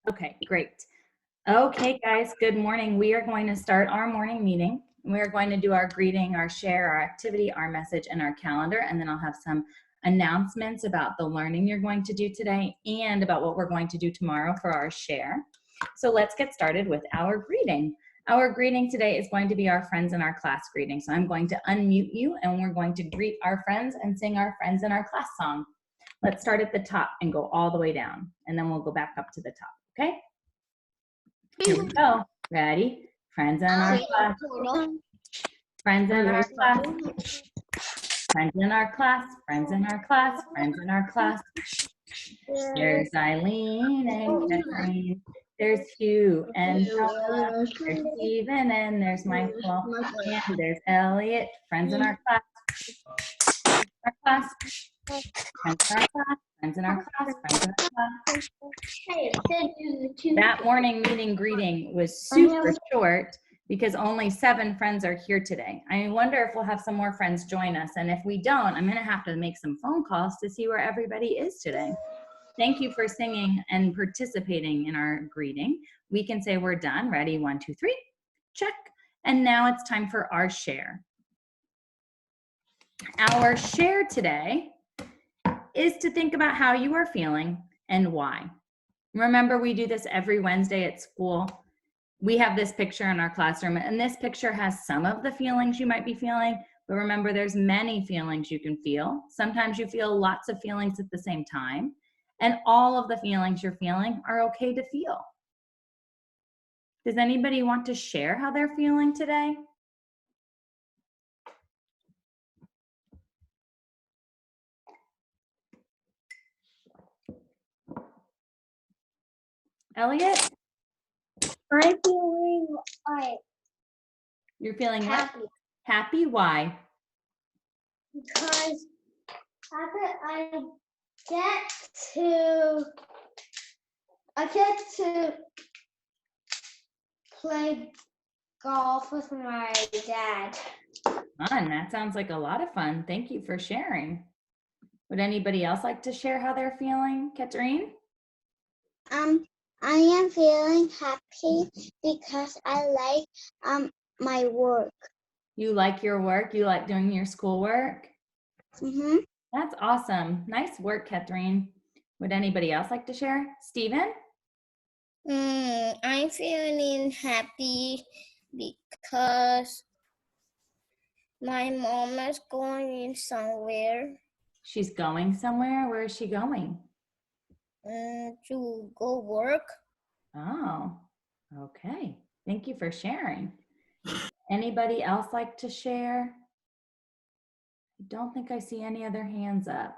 Okay, great. Okay, guys, good morning. We are going to start our morning meeting. We are going to do our greeting, our share, our activity, our message, and our calendar, and then I'll have some announcements about the learning you're going to do today and about what we're going to do tomorrow for our share. So let's get started with our greeting. Our greeting today is going to be our friends in our class greeting. So I'm going to unmute you and we're going to greet our friends and sing our friends in our class song. Let's start at the top and go all the way down, and then we'll go back up to the top, okay? Here we go. Ready? Friends in our class. Friends in our class. Friends in our class. Friends in our class. Friends in our class. There's Eileen and Kathleen. There's Hugh and Paula. There's Stephen and there's Michael. And there's Elliot. Friends in our class. Our class. Friends in our class. Friends in our class. Friends in our class. That morning meeting greeting was super short because only 7 friends are here today. I wonder if we'll have some more friends join us. And if we don't, I'm gonna have to make some phone calls to see where everybody is today. Thank you for singing and participating in our greeting. We can say we're done. Ready? 1, 2, 3, check. And now it's time for our share. Our share today is to think about how you are feeling and why. Remember, we do this every Wednesday at school. We have this picture in our classroom, and this picture has some of the feelings you might be feeling, but remember, there's many feelings you can feel. Sometimes you feel lots of feelings at the same time, and all of the feelings you're feeling are okay to feel. Does anybody want to share how they're feeling today? Elliot? I'm feeling like You're feeling happy. what? Happy? Why? Because I get to play golf with my dad. Fun. That sounds like a lot of fun. Thank you for sharing. Would anybody else like to share how they're feeling? Katrine? I am feeling happy because I like my work. You like your work? You like doing your schoolwork? Mm-hmm. That's awesome. Nice work, Katrine. Would anybody else like to share? Stephen? I'm feeling happy because my mom is going somewhere. She's going somewhere? Where is she going? To go work. Oh, okay. Thank you for sharing. Anybody else like to share? I don't think I see any other hands up.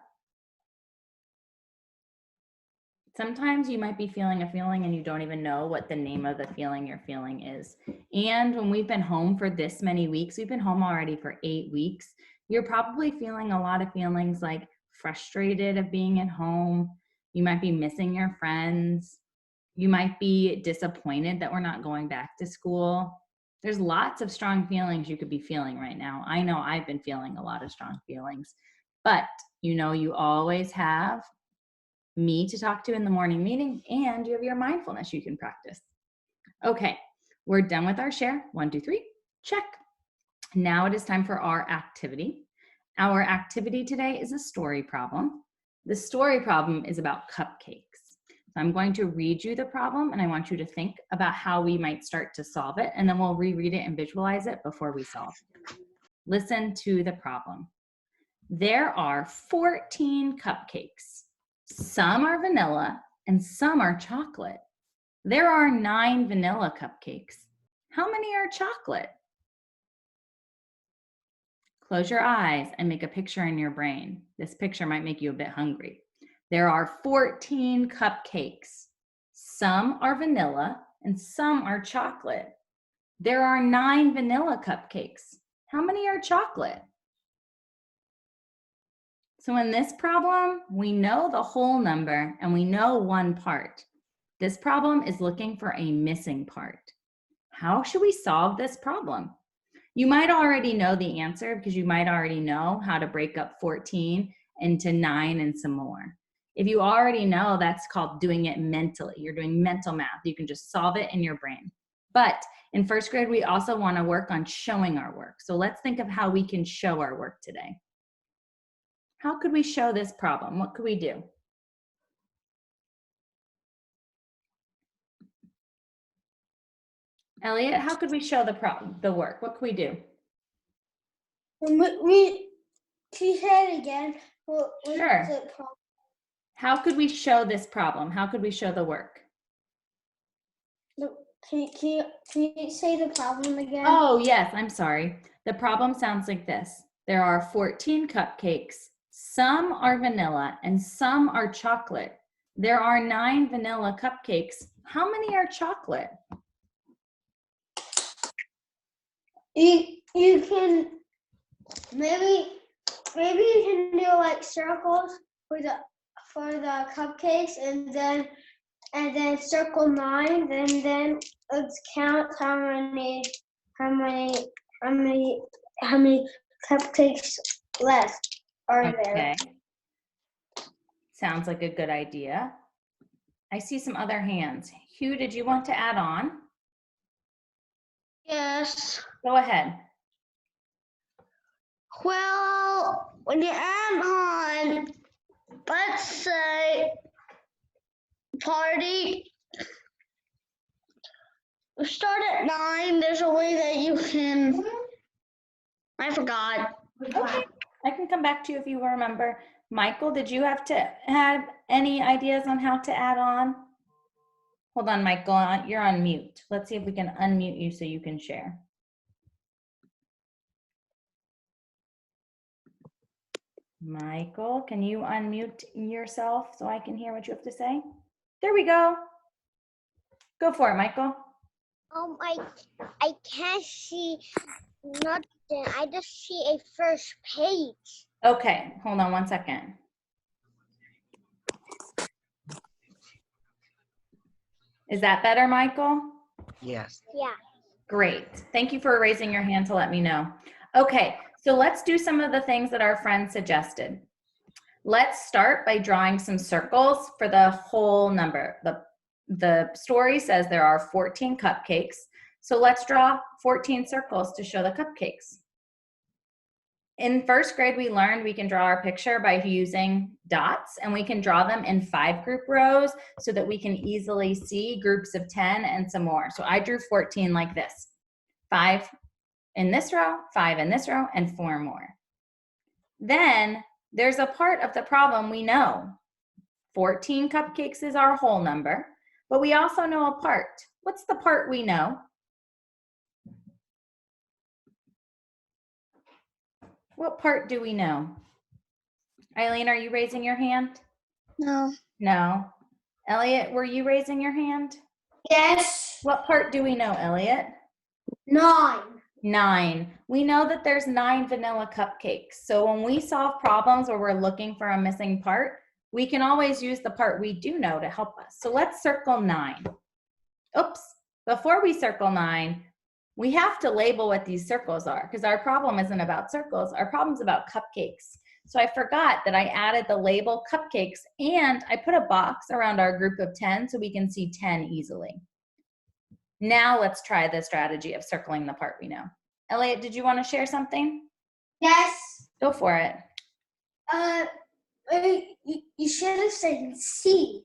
Sometimes you might be feeling a feeling and you don't even know what the name of the feeling you're feeling is. And when we've been home for this many weeks, we've been home already for 8 weeks, you're probably feeling a lot of feelings like frustrated of being at home. You might be missing your friends. You might be disappointed that we're not going back to school. There's lots of strong feelings you could be feeling right now. I know I've been feeling a lot of strong feelings, but you know, you always have me to talk to in the morning meeting, and you have your mindfulness you can practice. Okay, we're done with our share. 1, 2, 3, check. Now it is time for our activity. Our activity today is a story problem. The story problem is about cupcakes. So I'm going to read you the problem, and I want you to think about how we might start to solve it, and then we'll reread it and visualize it before we solve it. Listen to the problem. There are 14 cupcakes. Some are vanilla and some are chocolate. There are 9 vanilla cupcakes. How many are chocolate? Close your eyes and make a picture in your brain. This picture might make you a bit hungry. There are 14 cupcakes. Some are vanilla and some are chocolate. There are 9 vanilla cupcakes. How many are chocolate? So in this problem, we know the whole number and we know one part. This problem is looking for a missing part. How should we solve this problem? You might already know the answer because you might already know how to break up 14 into 9 and some more. If you already know, that's called doing it mentally. You're doing mental math. You can just solve it in your brain. But in first grade, we also want to work on showing our work. So let's think of how we can show our work today. How could we show this problem? What could we do? Elliot, how could we show the work? What could we do? Can you say it again? Sure. How could we show this problem? How could we show the work? Can you say the problem again? Oh, yes, I'm sorry. The problem sounds like this. There are 14 cupcakes. Some are vanilla and some are chocolate. There are 9 vanilla cupcakes. How many are chocolate? You can maybe you can do like circles for the cupcakes and then circle 9 and then let's count how many cupcakes left are there. Okay. Sounds like a good idea. I see some other hands. Hugh, did you want to add on? Yes. Go ahead. Well, when you add on, let's say party, we start at 9. There's a way that you can, I forgot. Okay. I can come back to you if you remember. Michael, did you have to have any ideas on how to add on? Hold on, Michael, you're on mute. Let's see if we can unmute you so you can share. Michael, can you unmute yourself so I can hear what you have to say? There we go. Go for it, Michael. I can't see nothing. I just see a first page. Okay, hold on one second. Is that better, Michael? Yes. Yeah. Great. Thank you for raising your hand to let me know. Okay, so let's do some of the things that our friend suggested. Let's start by drawing some circles for the whole number. The story says there are 14 cupcakes, so let's draw 14 circles to show the cupcakes. In first grade, we learned we can draw our picture by using dots, and we can draw them in 5 group rows so that we can easily see groups of 10 and some more. So I drew 14 like this. 5 in this row, 5 in this row, and 4 more. Then there's a part of the problem we know. 14 cupcakes is our whole number, but we also know a part. What's the part we know? What part do we know? Eileen, are you raising your hand? No. No. Elliot, were you raising your hand? Yes. What part do we know, Elliot? 9. 9. We know that there's 9 vanilla cupcakes. So when we solve problems where we're looking for a missing part, we can always use the part we do know to help us. So let's circle 9. Oops, before we circle 9, we have to label what these circles are because our problem isn't about circles. Our problem's about cupcakes. So I forgot that I added the label cupcakes and I put a box around our group of 10 so we can see 10 easily. Now let's try the strategy of circling the part we know. Elliot, did you want to share something? Yes. Go for it. You should have said C.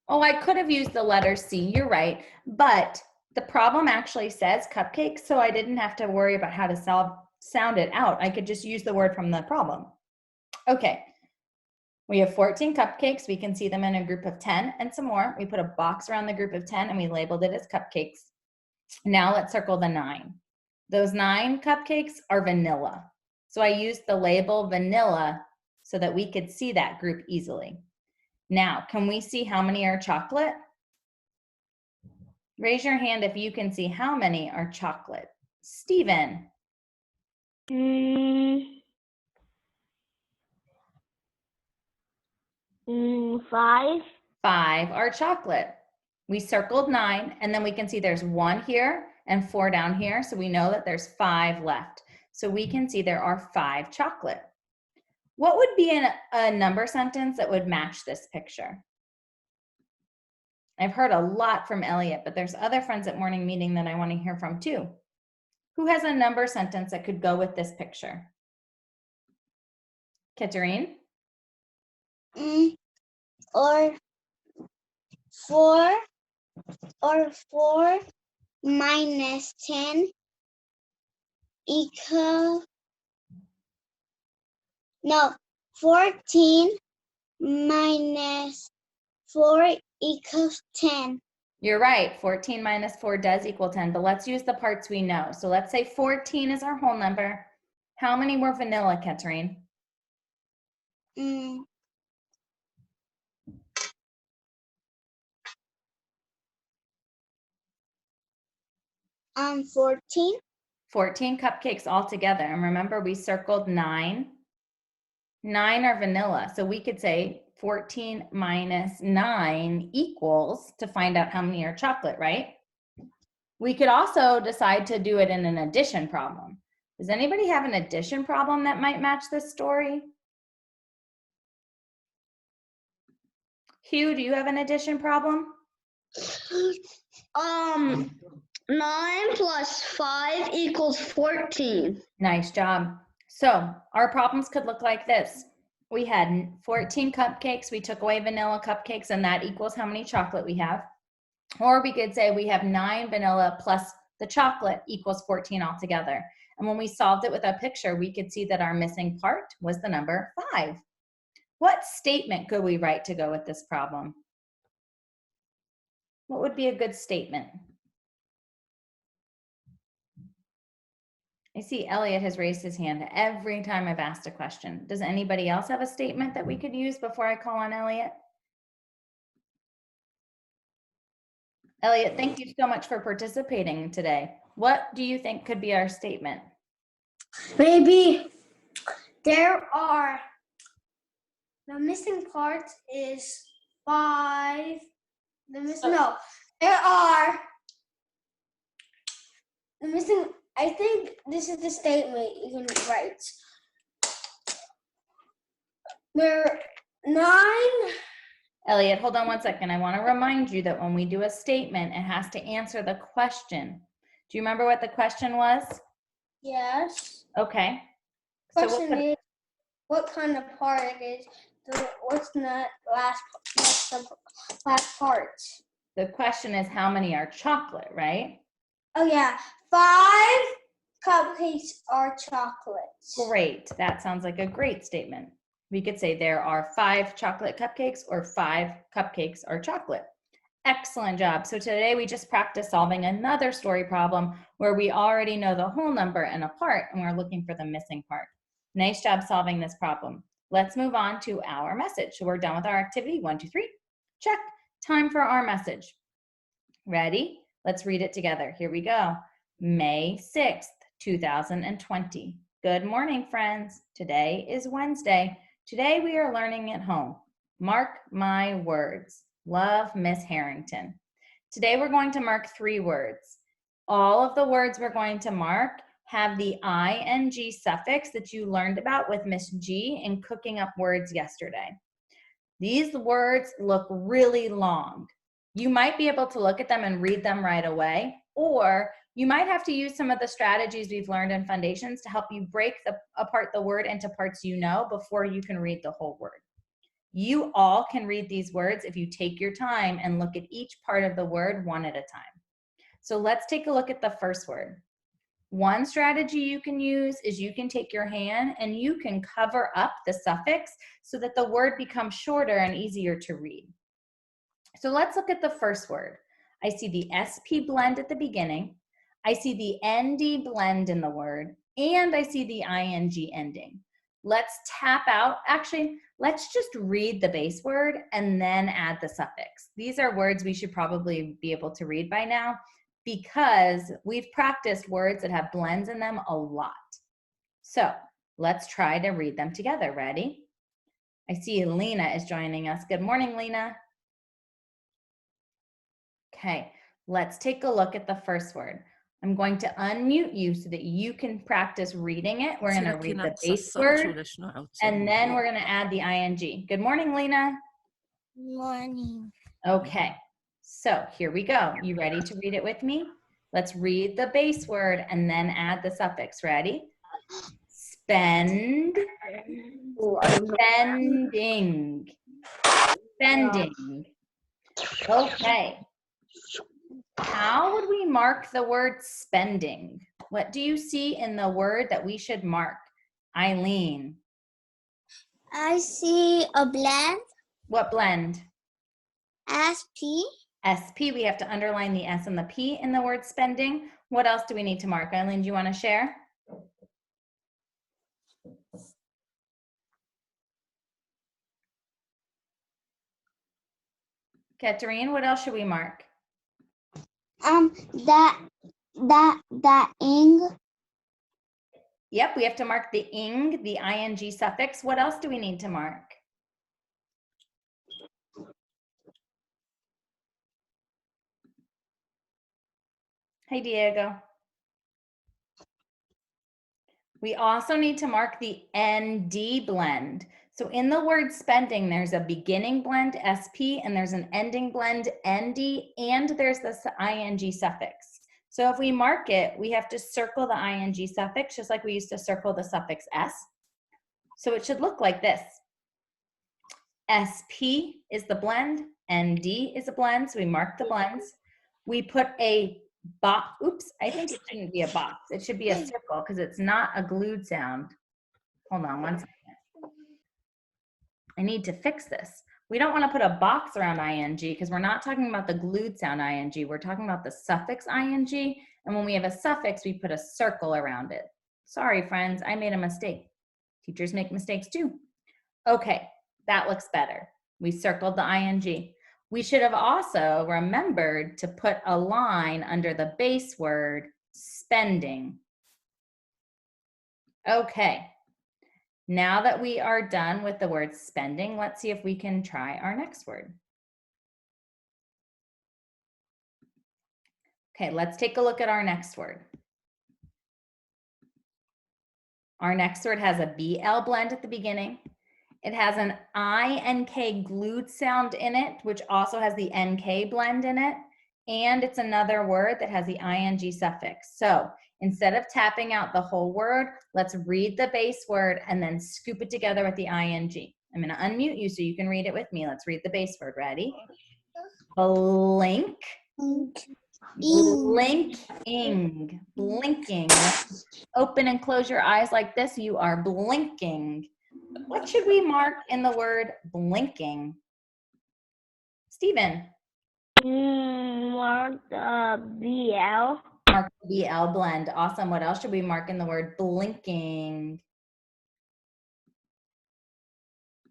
Oh, I could have used the letter C, you're right. But the problem actually says cupcakes, so I didn't have to worry about how to sound it out. I could just use the word from the problem. Okay, we have 14 cupcakes. We can see them in a group of 10 and some more. We put a box around the group of 10 and we labeled it as cupcakes. Now let's circle the 9. Those 9 cupcakes are vanilla. So I used the label vanilla so that we could see that group easily. Now, can we see how many are chocolate? Raise your hand if you can see how many are chocolate. Steven. 5. 5 are chocolate. We circled 9, and then we can see there's 1 here and 4 down here, so we know that there's 5 left. So we can see there are 5 chocolate. What would be a number sentence that would match this picture? I've heard a lot from Elliot, but there's other friends at morning meeting that I want to hear from too. Who has a number sentence that could go with this picture? Katerine? Or 4 minus 10 equal, no, 14 minus 4 equals 10. You're right, 14 minus 4 does equal 10, but let's use the parts we know. So let's say 14 is our whole number. How many were vanilla, Katerine? 14. 14 cupcakes altogether. And remember, we circled 9. 9 are vanilla. So we could say 14 minus 9 equals to find out how many are chocolate, right? We could also decide to do it in an addition problem. Does anybody have an addition problem that might match this story? Hugh, do you have an addition problem? 9 plus 5 equals 14. Nice job. So our problems could look like this. We had 14 cupcakes. We took away vanilla cupcakes, and that equals how many chocolate we have. Or we could say we have 9 vanilla plus the chocolate equals 14 altogether. And when we solved it with a picture, we could see that our missing part was the number 5. What statement could we write to go with this problem? What would be a good statement? I see Elliot has raised his hand every time I've asked a question. Does anybody else have a statement that we could use before I call on Elliot? Elliot, thank you so much for participating today. What do you think could be our statement? Maybe there are, the missing part is 5. I think this is the statement you can write. There are 9. Elliot, hold on one second. I want to remind you that when we do a statement, it has to answer the question. Do you remember what the question was? Yes. Okay. Question is what kind of part it is. What's the last part? The question is how many are chocolate, right? Oh yeah, 5 cupcakes are chocolates. Great. That sounds like a great statement. We could say there are 5 chocolate cupcakes or 5 cupcakes are chocolate. Excellent job. So today we just practiced solving another story problem where we already know the whole number and a part, and we're looking for the missing part. Nice job solving this problem. Let's move on to our message. So we're done with our activity. 1, 2, 3. Check. Time for our message. Ready? Let's read it together. Here we go. May 6th, 2020. Good morning, friends. Today is Wednesday. Today we are learning at home. Mark my words. Love, Miss Harrington. Today we're going to mark 3 words. All of the words we're going to mark have the ing suffix that you learned about with Miss G in cooking up words yesterday. These words look really long. You might be able to look at them and read them right away, or you might have to use some of the strategies we've learned in Foundations to help you break apart the word into parts you know before you can read the whole word. You all can read these words if you take your time and look at each part of the word one at a time. So let's take a look at the first word. One strategy you can use is you can take your hand and you can cover up the suffix so that the word becomes shorter and easier to read. So let's look at the first word. I see the SP blend at the beginning. I see the ND blend in the word, and I see the ING ending. Let's tap out. Actually, let's just read the base word and then add the suffix. These are words we should probably be able to read by now because we've practiced words that have blends in them a lot. So let's try to read them together. Ready? I see Lena is joining us. Good morning, Lena. Okay, let's take a look at the first word. I'm going to unmute you so that you can practice reading it. We're going to read the base Sa word, traditional outside. and then we're going to add the ing. Good morning, Lena. Morning. Okay, so here we go. You ready to read it with me? Let's read the base word and then add the suffix. Ready? Spend, spending, spending. Okay. How would we mark the word spending? What do you see in the word that we should mark? Eileen. I see a blend. What blend? SP. SP. We have to underline the S and the P in the word spending. What else do we need to mark? Eileen, do you want to share? Katerine, what else should we mark? That ing. Yep, we have to mark the ing, the ing suffix. What else do we need to mark? Hey, Diego. We also need to mark the ND blend. So in the word spending, there's a beginning blend, SP, and there's an ending blend, ND, and there's the ing suffix. So if we mark it, we have to circle the ing suffix, just like we used to circle the suffix S. So it should look like this. SP is the blend, ND is a blend, so we mark the blends. We put a box, oops, I think it shouldn't be a box. It should be a circle because it's not a glued sound. Hold on one second. I need to fix this. We don't want to put a box around ing because we're not talking about the glued sound ing. We're talking about the suffix ing. And when we have a suffix, we put a circle around it. Sorry, friends, I made a mistake. Teachers make mistakes too. Okay, that looks better. We circled the ing. We should have also remembered to put a line under the base word, spending. Okay, now that we are done with the word spending, let's see if we can try our next word. Okay, let's take a look at our next word. Our next word has a BL blend at the beginning. It has an INK glued sound in it, which also has the NK blend in it. And it's another word that has the ing suffix. So instead of tapping out the whole word, let's read the base word and then scoop it together with the ing. I'm going to unmute you so you can read it with me. Let's read the base word. Ready? Blink. Blinking. Blinking. Open and close your eyes like this. You are blinking. What should we mark in the word blinking? Steven. Mark the BL. Mark the BL blend. Awesome. What else should we mark in the word blinking?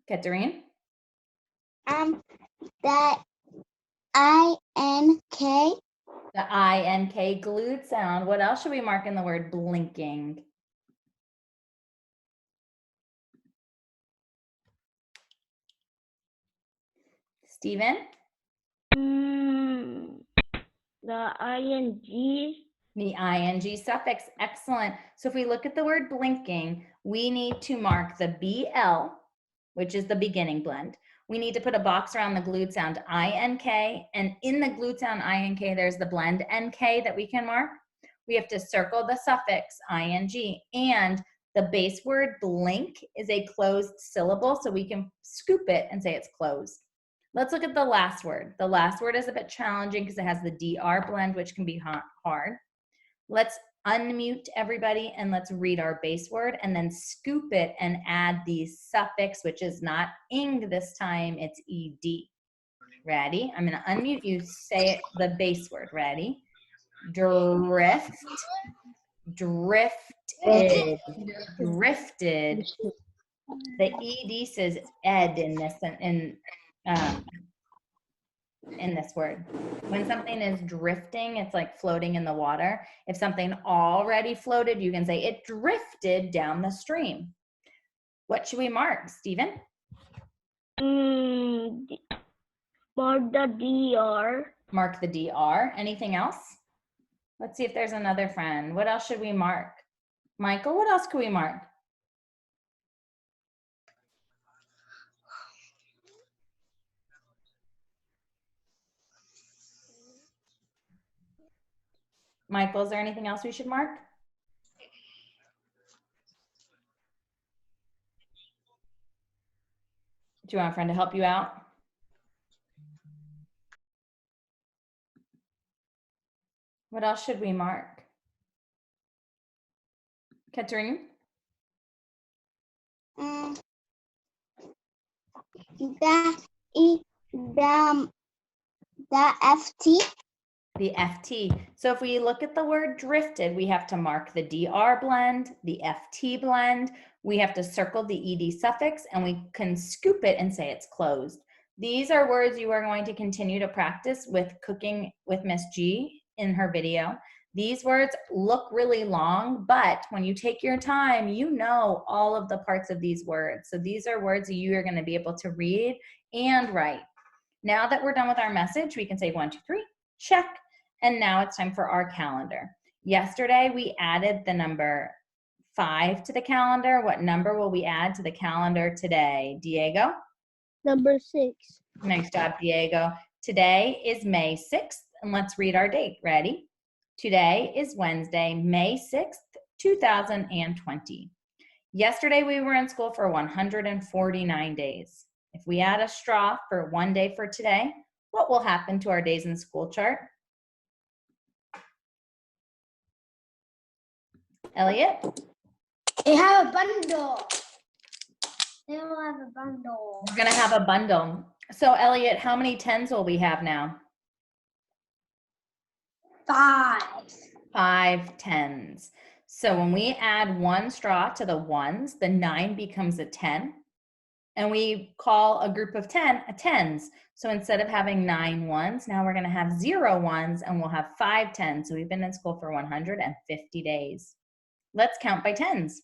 Katerine? That INK. The INK glued sound. What else should we mark in the word blinking? Steven? The ING. The ing suffix. Excellent. So if we look at the word blinking, we need to mark the BL, which is the beginning blend. We need to put a box around the glued sound INK, and in the glued sound INK, there's the blend NK that we can mark. We have to circle the suffix ing, and the base word blink is a closed syllable, so we can scoop it and say it's closed. Let's look at the last word. The last word is a bit challenging because it has the DR blend, which can be hard. Let's unmute everybody and let's read our base word and then scoop it and add the suffix, which is not ing this time, it's ed. Ready? I'm going to unmute you. Say it, the base word. Ready? Drift. Drifted. Drifted. The ed says ed in this word. When something is drifting, it's like floating in the water. If something already floated, you can say it drifted down the stream. What should we mark, Stephen? Mark the DR. Mark the DR. Anything else? Let's see if there's another friend. What else should we mark? Michael, what else could we mark? Michael, is there anything else we should mark? Do you want a friend to help you out? What else should we mark? Katrina? The FT. The FT. So if we look at the word drifted, we have to mark the DR blend, the FT blend. We have to circle the ED suffix, and we can scoop it and say it's closed. These are words you are going to continue to practice with Cooking with Miss G in her video. These words look really long, but when you take your time, you know all of the parts of these words. So these are words you are going to be able to read and write. Now that we're done with our message, we can say 1, 2, 3, check. And now it's time for our calendar. Yesterday, we added the number 5 to the calendar. What number will we add to the calendar today? Diego? Number 6. Nice job, Diego. Today is May 6th, and let's read our date. Ready? Today is Wednesday, May 6th, 2020. Yesterday, we were in school for 149 days. If we add a straw for 1 day for today, what will happen to our days in school chart? Elliot? They have a bundle. They will have a bundle. We're gonna have a bundle. So Elliot, how many 10s will we have now? 5. 5 10s. So when we add 1 straw to the 1s, the 9 becomes a 10. And we call a group of 10 a 10s. So instead of having 9 1s, now we're gonna have 0 1s, and we'll have 5 10s. So we've been in school for 150 days. Let's count by 10s.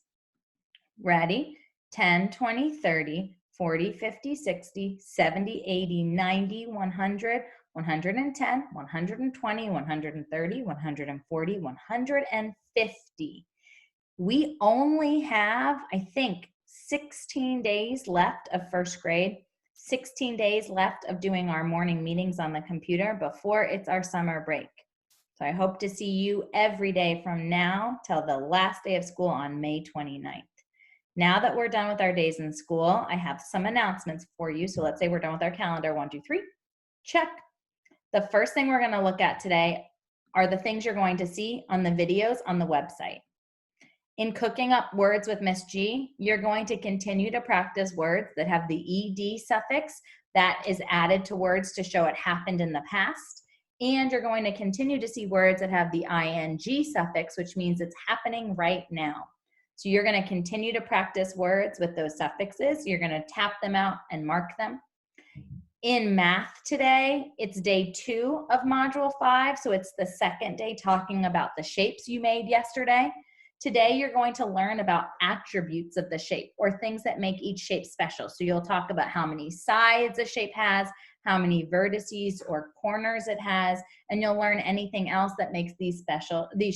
Ready? 10, 20, 30, 40, 50, 60, 70, 80, 90, 100, 110, 120, 130, 140, 150. We only have, I think, 16 days left of first grade, 16 days left of doing our morning meetings on the computer before it's our summer break. So I hope to see you every day from now till the last day of school on May 29th. Now that we're done with our days in school, I have some announcements for you. So let's say we're done with our calendar. 1, 2, 3, check. The first thing we're gonna look at today are the things you're going to see on the videos on the website. In Cooking Up Words with Miss G, you're going to continue to practice words that have the ED suffix that is added to words to show it happened in the past. And you're going to continue to see words that have the ing suffix, which means it's happening right now. So you're going to continue to practice words with those suffixes. You're going to tap them out and mark them. In math today, it's day 2 of module 5. So it's the second day talking about the shapes you made yesterday. Today, you're going to learn about attributes of the shape, or things that make each shape special. So you'll talk about how many sides a shape has, how many vertices or corners it has, and you'll learn anything else that makes these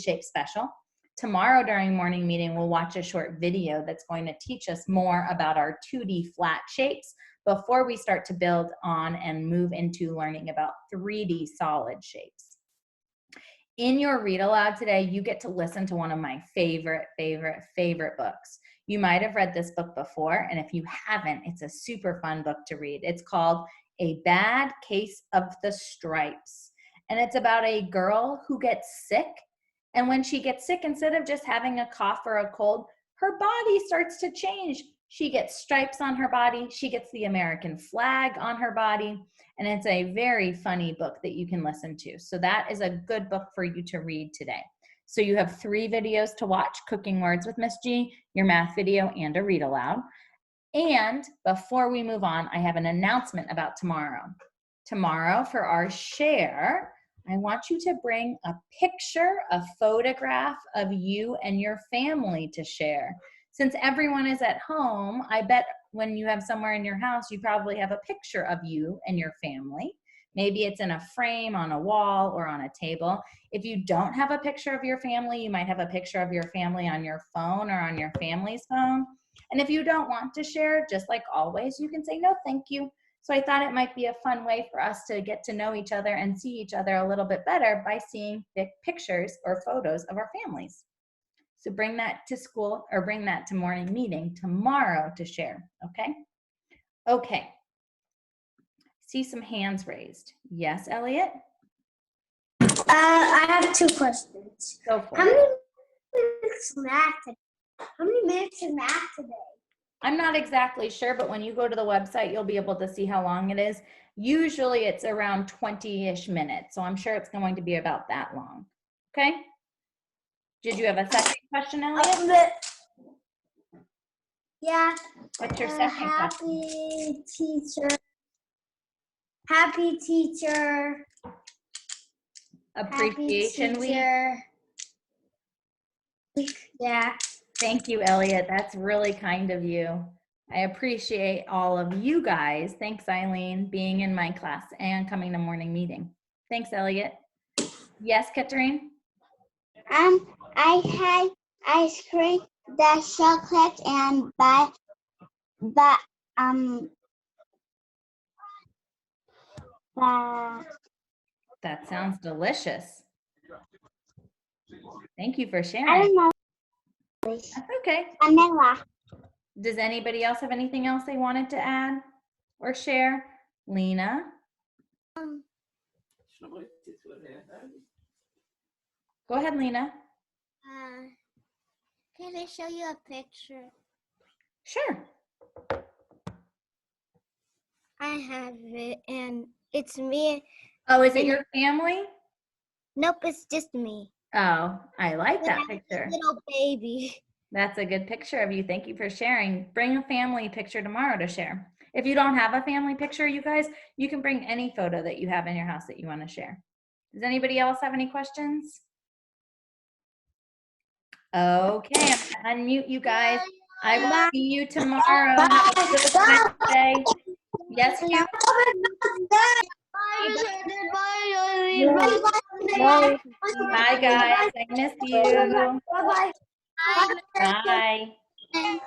shapes special. Tomorrow during morning meeting, we'll watch a short video that's going to teach us more about our 2D flat shapes before we start to build on and move into learning about 3D solid shapes. In your read aloud today, you get to listen to one of my favorite books. You might have read this book before, and if you haven't, it's a super fun book to read. It's called A Bad Case of the Stripes, and it's about a girl who gets sick, and when she gets sick, instead of just having a cough or a cold, her body starts to change. She gets stripes on her body, she gets the American flag on her body, and it's a very funny book that you can listen to. So that is a good book for you to read today. So you have 3 videos to watch: Cooking Words with Miss G, your math video, and a read aloud. And before we move on, I have an announcement about tomorrow. Tomorrow for our share, I want you to bring a picture, a photograph of you and your family to share. Since everyone is at home, I bet when you have somewhere in your house, you probably have a picture of you and your family. Maybe it's in a frame on a wall or on a table. If you don't have a picture of your family, you might have a picture of your family on your phone or on your family's phone. And if you don't want to share, just like always, you can say, no, thank you. So I thought it might be a fun way for us to get to know each other and see each other a little bit better by seeing the pictures or photos of our families. So bring that to school or bring that to morning meeting tomorrow to share, okay? Okay. See some hands raised. Yes, Elliot? I have 2 questions. Go for How it. many minutes is math today? How many minutes is math today? I'm not exactly sure, but when you go to the website, you'll be able to see how long it is. Usually it's around 20-ish minutes, so I'm sure it's going to be about that long. Okay? Did you have a second question, Elliot? Yeah. What's your second question? Happy teacher. Appreciation week. Yeah. Thank you, Elliot. That's really kind of you. I appreciate all of you guys. Thanks, Eileen, being in my class and coming to morning meeting. Thanks, Elliot. Yes, Katrine? I had ice cream, the chocolate, and but That sounds delicious. Thank you for I sharing. don't know. That's okay. Vanilla. Does anybody else have anything else they wanted to add or share? Lena? Go ahead, Lena. Can I show you a picture? Sure. I have it, and it's me. Oh, is it your family? Nope, it's just me. Oh, I like And that I'm a picture. little baby. That's a good picture of you. Thank you for sharing. Bring a family picture tomorrow to share. If you don't have a family picture, you guys, you can bring any photo that you have in your house that you want to share. Does anybody else have any questions? Okay, I'm gonna unmute you guys. I will see you tomorrow. Have a good Wednesday. Yes, you. Bye, guys. I miss you. Bye-bye. Bye. Bye.